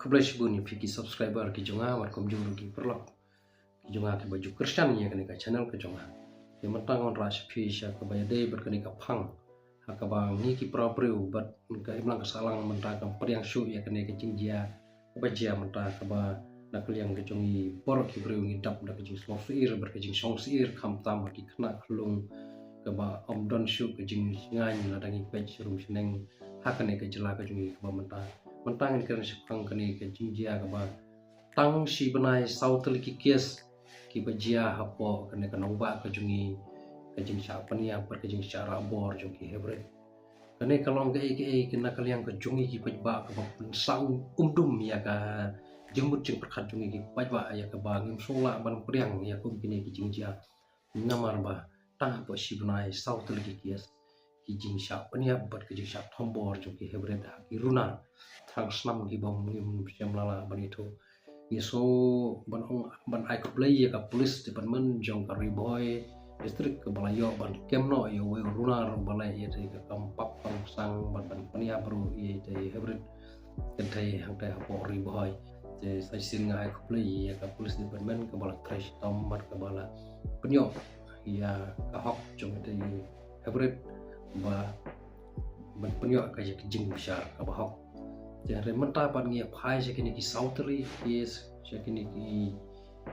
Kebelah bunyi fiki subscriber ki jonga war kom juru ki perlok ki jonga ki baju Kristen ya kani ka channel ke jonga ki mentang on ras fisha ka baya dei berkani ka phang ka ba ni ki propriu bat ka imlang ka salang mentang ka priang shu ya kani ka jingjia ba jia mentang ka ba nak liang ke jongi por ki breu ngi dap dak jing song sir berkajing song sir kham tam ki khna khlung ka ba om don shu ka jing ngai la dangi page rum seneng hakane ka jela ka jongi ka ba mentang ni kerana sepang kani ke jingjia ka ba tang si benai sautel ki kies ki bajia hapo kani ka nongba ka jungi ka jing sha pania per ka jing cara bor jong ki hebre kani kalong ke kena kaliang ka jungi ki pajba ka ba sang umdum ya ka jemut jing perkhat jungi ki pajba ya ka ba ngim sola ban priang ya kum kini ki jingjia namar ba tang po si benai sautel ki kies ki jing sha pania ber ka jing sha thombor jong ki hebre da ki runa thang snam ki bom ngim siam lala ban itu yeso ban ai ko play ka police department jong ka riboy district ke balayo ban kemno yo we runar balai ye ka kampap pang sang ban pania bro ye te hybrid kentai hang ta po riboy je sai sing ai ko play ka police department ke bala trash tom mat ke bala penyo ya ka hok jong te hybrid ba ban penyo ka je jing besar ka ba hok jadi mentah pan ngia phai sekini ki sauteri yes sekini ki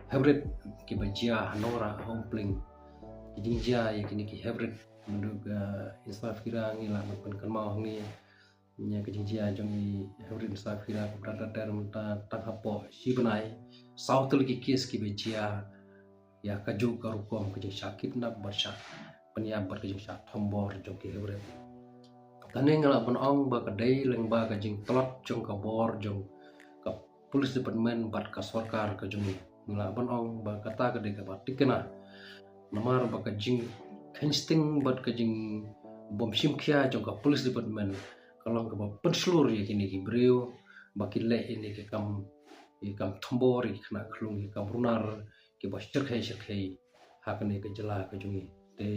hybrid ki bajia hanora hompling ki jingjia ya kini ki hybrid menduga insaf kira ngila makan kan mau ngi nya ki jingjia jong i hybrid insaf kira berada ter mentah tang hapo si benai sautel ki kies ki bajia ya kaju karukom ki sakit na basha penia ber ki sak thombor jong ki hybrid tane ngala ban ong ba ka dei leng ba ka jing tlot jong ka bor jong ka police department bat ka sarkar ka jong ngala ban ong ba kata ka de ka ba tikena namar ba ka jing insting bat ka jing bom sim khia jong ka police department kalong ka ba penslur ya kini ki breu ba ki le ini ke kam thombor ki khna khlung ki kam runar ki ba sirkhai hakne ka jela ka jong te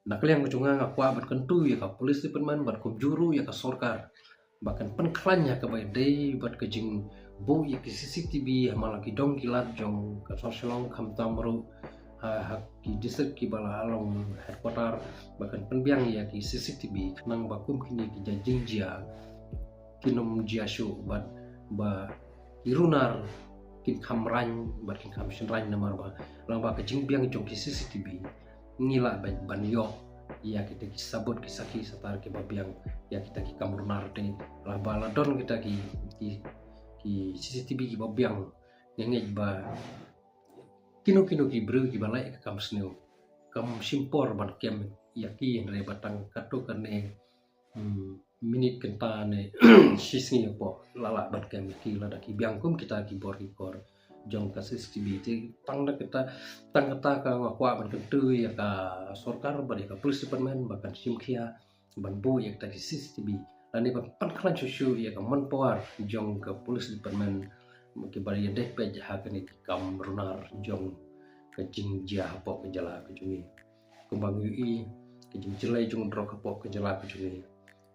nak liang kecunga ngakwa bat kentu ya ka polis department bat ko juru ya ka sorkar bahkan penklannya ke bay day bat ke jing bo ya ki CCTV malah ki dong kilat jong ka sorselong kham tamru hak ki district ki bala along headquarter bahkan penbiang ya ki CCTV kenang bakum kini ki jingjia kinom jiasu bat ba irunar kin khamran bat kin kham shinran namar ba lang ba ke jing biang jong ki CCTV ngila ban yo ya kita ki sabut ki saki satar ki babiang ya kita ki kamurnar de la bala don kita ki CCTV ki babiang ngej ba kino ki bru ki balai ka kam sneu kam simpor ban kem ya ki re batang kato kane minit kenta ne sisngi po lala bat kem ki la da ki biang kum kita ki bor jong ka CCTV te tang kita ka ngakwa ban kentu ya ka sorkar ban ka police department bahkan simkhia ban bo ya ka CCTV ani ban panklan susu ya ka manpower jong ka police department ki bari deh pej ha ka ni kam runar jong ka jingjia po ka jala ka jungi kumbang ui ka jingjilai jong dro ka po ka jala ka jungi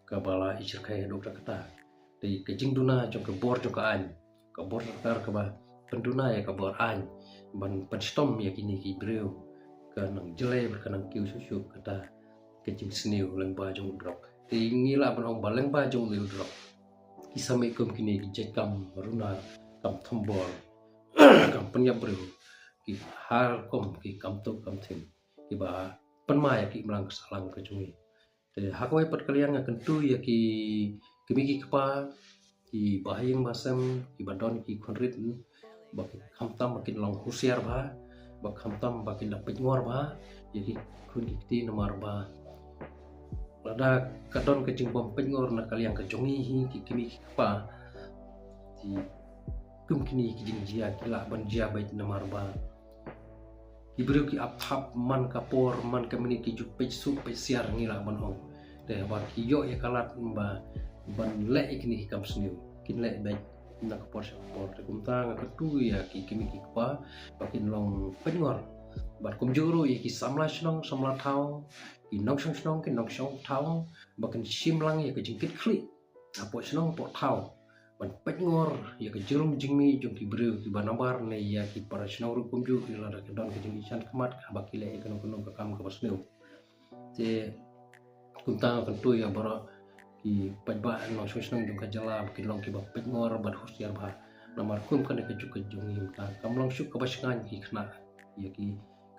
ka bala isir khai dokta kata di ka jingduna jong ka bor jong ka an ka bor tar ka ba penduna ya kabar an ban penstom ya kini ki breu ka nang jelai berkanang kiu susu kata kecing sniu leng ba jong drop tingila ban ong baleng ba jong liu drop kisame kum kini ki jekam runa kam thombor kam penya breu ki har kom ki kam to kam thim ki ba penma ya ki mlang salang ka jungi te hakwai pat kalian akan tu ya ki kemiki kapa ki bahayang basam ki badon ki khonrit bak khamtam makin long husiar ba bak khamtam makin dapat ngor ba jadi kun dikti nomor ba lada kadon kecing bom pengor na kaliang kejongi hi ki kimi pa di kum kini ki jingjia kila ban jia bait nomor ba ki bru ki aphap man kapor man kamini ki ju page su page siar ngila ban hong de ba ki yo ya kalat ba ban le ikni kam sniu kin le bait nak por kumtang ketu ya ki kimi ki pa bakin long pengor bat kum juru ya ki samla thau ki nong song thau bakin simlang ya ke jingkit kli apo snong po thau ban pengor ya ke jerum jingmi jong ki breu ki banabar ne ya ki parasnau ru kumju ki la ke don ke jing isan kemat ba ki le kan kun ka kam ka basneu te kunta kan tu ya bara ki pajba no susnang jong ka jala ki long ki ba pengor ba hosiar ba namar kum kan ke juk ke jong im ta kam long syuk ka basngan ki khna ya ki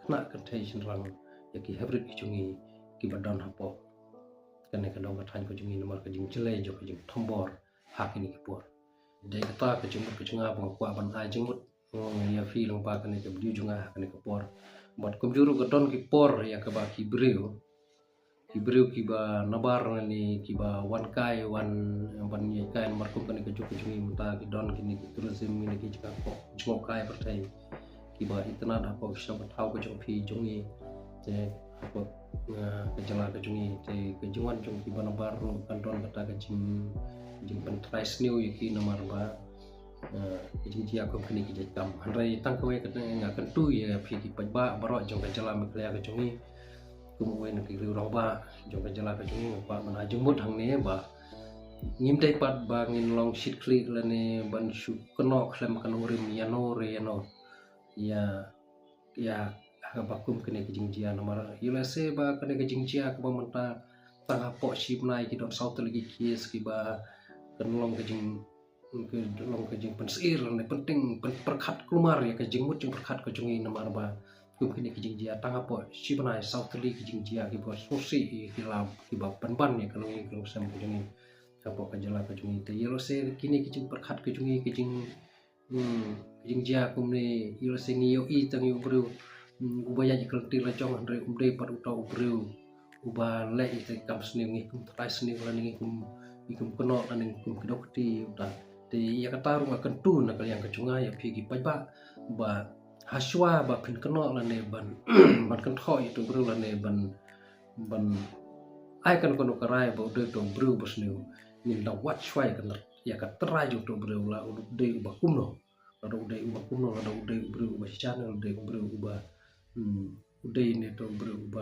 khna ka thai sin rang ya ki hybrid ki jungi ki badan hapo kan ke dong ka than ko jungi namar ka jing chele jo ka jing thombor hak ini ki por dai kata ke jing ke junga ba kwa ban ai jing mut ya fi long pa kan ke bdiu junga kan ke por bat kum juru ka don ki por ya ka ba ki breu ki ba nabar ni ki ba wan kai wan ye kai mar kum kan ke juk jungi muta ki don ki ni ki tourism ni ki jika ko jong kai pertai ki ba itna da ko sham thau ko jong phi jungi te ko ke jala ke jungi te ke jungwan jong ki ba nabar kan don kata ke jing pen trais new ki namar ba jing dia ko kini ki jam hanrai tang ko ke nga kan tu ya phi ki pajba baro jong ke jala me klia ke jungi kumuen ki ru ba jong ke jala ke jungi ba mana jumut hang ne ba ngim dai pat ba ngin long shit klik la ne ban shu kono khlem kan urim ya no re ya ha ba kum kene ke jing dia namar yula se ba kene ke jing dia ka ba menta tang po ship nai ki don south lagi kies ki ba kan long ke jing pensir ne penting perkhat keluar ya ke jing mut jing perkhat ke jungi namar ba kum kini ke jing dia tang apa sibnai south li ke jing dia ki ba sosi ki lam ki ba ban ya kalau ni kalau sam ke jungi apa ka jala ke jungi te yelo se kini ke jing perkhat ke jungi ke jing dia kum ne yelo se ngi yo I tang yo bru ubaya ji kelti la jong andre umde par utau bru uba le ite kam sni ngi kum trai sni la ngi kum kono la ngi kum dokti uta te ya kata rumah kentu na kalian kecunga ya pigi pajba ba haswa ba pin keno la ne ban ban kan tho itu bru la ne ban ai kan kono karai ba de to bru bosniu ni la wat swai kan ya ka trai ju to bru la de ba kumno la de ba kumno la de bru ba channel de bru ba de ne to bru ba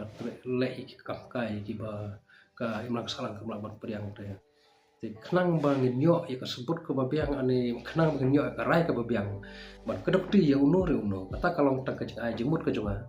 le ki kap kai ki ba ka imlak salang kamla ban priang te kenang bangin yo ya kesebut ke babiang ane kenang bangin yo ka rai ke babiang ban kedok ti ya uno re uno kata kalau tak ke ai jemut ke jonga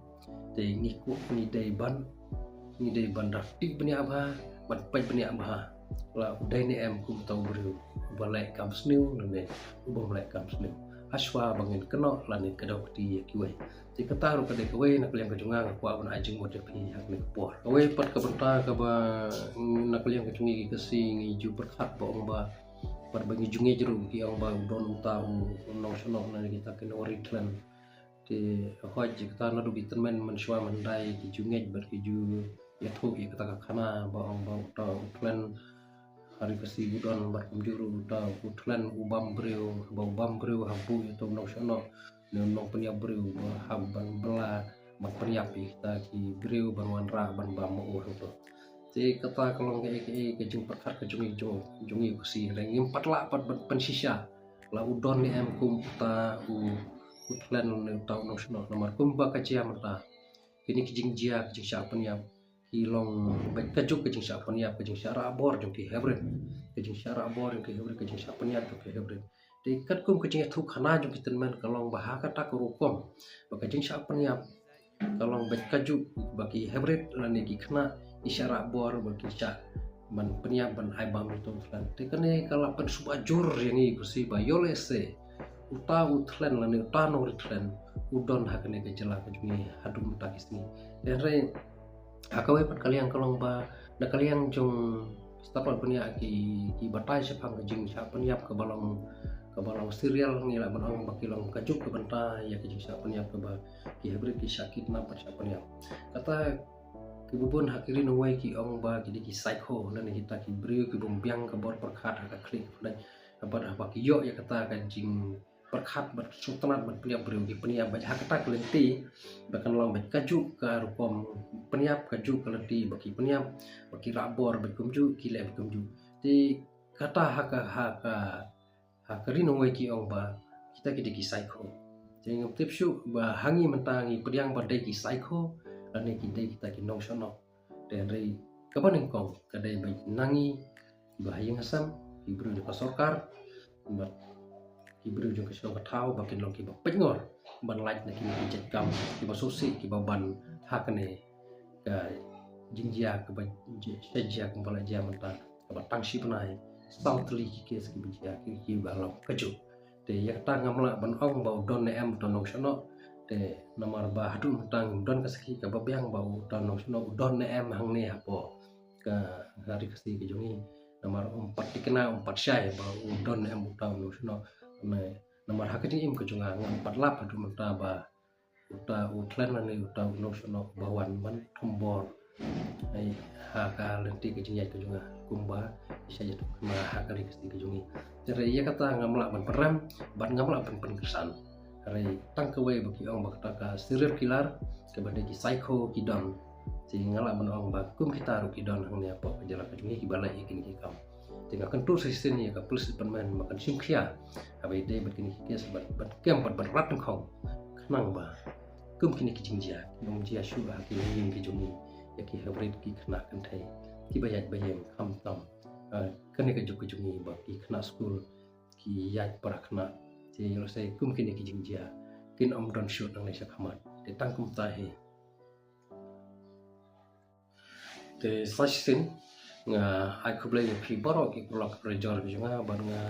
te ngiku ni dai ban dak ti bani aba ban pai bani aba la dai ni em kum tau bru balai kam sniu ne ubom balai kam sniu aswa bangin keno la ni kedok ti ya kiwe ti kata ru ke de kiwe nak liang ke jonga ko ban ai jemut de pi hak ni por kiwe pat ke benta ke ba nak liang ke jungi ke sing ju berkat ba ong ba par bagi jungi jeru ki ong ba don utau nong sono na kita ke no ritlan te hoj kita na du bitmen man shwa mandai ki jungi ber ki ju ya thu ki kata khana ba ong ba utau plan hari kasi udon bar kumjuru utau utlan ubam breu habu itu nong sono nong penya breu hamban bela ban priap kita ki breu ban wanra ban ba mo itu te kata kalau ke jing perkat ke jungi kusi reng empat la pat pensisa la udon ni em kum ta utlan ne tau nong sono nomor kum ba ka cia mata kini ki jing jia ki sha penya ki long baik kajuk ke jing sha penya ke jing sha rabor jong ki hybrid ke jing sha rabor ke hybrid ke jing sha penya ke hybrid te kat kum ke jing thu khana jong ki tenmen kalong bah kata ke rukom ba ke jing sha penya kalong baik kajuk bagi hybrid la ne ki khana isyarat bor bagi sha ban penya ban ai bam itu flan te kane kala pen subajur yang i kusi ba yolese uta utlen la ne uta no ritlen udon hakne ke jela ke jungi hadum takisni dan re akawe pat kalian kalong ba da kalian jong stapal penya ki batai sepang ke jing sha penya ke balong serial ni la balong bakilong kajuk ke banta ya ke jing sha penya ke ba ki hybrid ki sakit na pat sha penya kata kibubun hakiri nuwai ki ong ba jadi ki psycho dan kita ki breu ki bombiang ke bor perkhat ka klik dan apa ki yo ya kata kan jing perkhat ber sultanat ber peniap breu ki peniap ba kata kelenti bahkan long ba kaju ka rukom peniap kaju kelenti baki peniap baki rabor bekumju ki le bekumju ti kata hakiri nuwai ki ong ba kita ki psycho jadi ngep syu ba hangi mentangi pediang badai ki psycho ane kita ki nong sono dan rei kapan engkong kadai baik nangi bahayang asam ibru di pasorkar bat kibru jong kesong katau bakin long kiba pengor ban like na kiba jet kam kiba sosi kiba ban hakane ka jingjia kiba shejia kiba la jia mata kiba tangshi panai southly ki kes kiba jia kiba long kaju te yak ta ngamla ban ong bau don ne em ton sono te nomor ba hadu tang don kasaki kiba biang bau ton sono don ne em hang ne apo ka hari kasi ki jongi nomor 4 dikena 4 syai bau don ne em utang sono nomor hakati im ke jonga ngam 48 hadu mata ba uta utlan ne uta no sono bawan man tombor ai haka lenti ke jinjai ke jonga kumba bisa jatuh kema hakari kasi ke jongi jadi ia kata ngamla ban peram ban ngamla ban kesan hari tang kewe bagi ong bakta ka serial killer ke bade ki psycho ki don si ngala ban ong ba kum kita ru ki don hang ne apa kejala ke jongi ki balai ikin ki kam tinggal kentur sistem ni ka plus penman makan simkhia abai dei berkini ki sebab kem berat kong kenang ba kum kini ki jingjia dong jia shu ba ki yin ki jongi ya ki hybrid ki kena kan thai ki bayat bayem kham tam kene ke juk jungi ba ki kena school ki yat para kena je yo sai kum kini ki jingjia kin om don shoot nang nesha khamat te tang kum ta he te sashin nga ai kublai ki boro ki blok rejor junga ban nga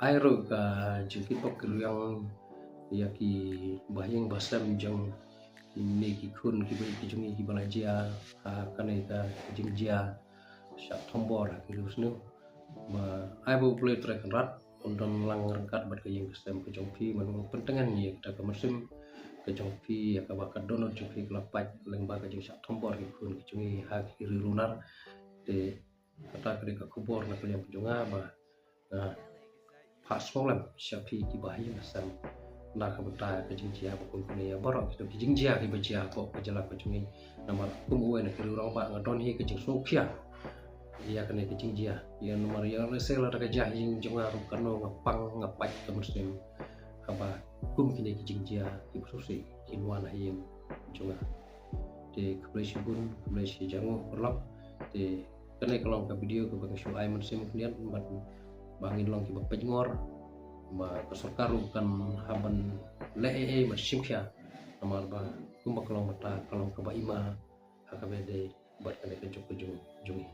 ai ro ka juki pok yang ya ki bahing basam jong ini ki kun ki jungi ki balajia kanai ka jingjia syak tombor ki lusnu ma ai bo play track rat undon lang rengkat bat ke yang kesem ke jongpi man pentengan ni kita ke musim ke jongpi ya ka bakat dono jongpi kelapat leng ba ke jing syak tombor ki kun ki jungi ki lunar de kata ke ka kubor na ke yang junga ba pas solam syapi ki bahaya sam na ka bata ke jingjia pun kunia borok kita ki jingjia ki bajia ko ke jala ke jungi nomor kumu na ke rurang ba ngadon hi ke jing sokia ia kena ke jingjia ia nomor yang resela ke jah jing junga ru kano ngapang ngapat ke muslim apa kum kini ke jingjia ki susi kinwan hayem junga de keblesi bun keblesi jangu perlok de kena kelong ke video ke bang shu ai muslim kemudian bangin long ki bapengor ma kasokaru kan haban lee bersimsia nomor ba kumba kelong mata kelong ke ba ima hakabede buat kena ke jungi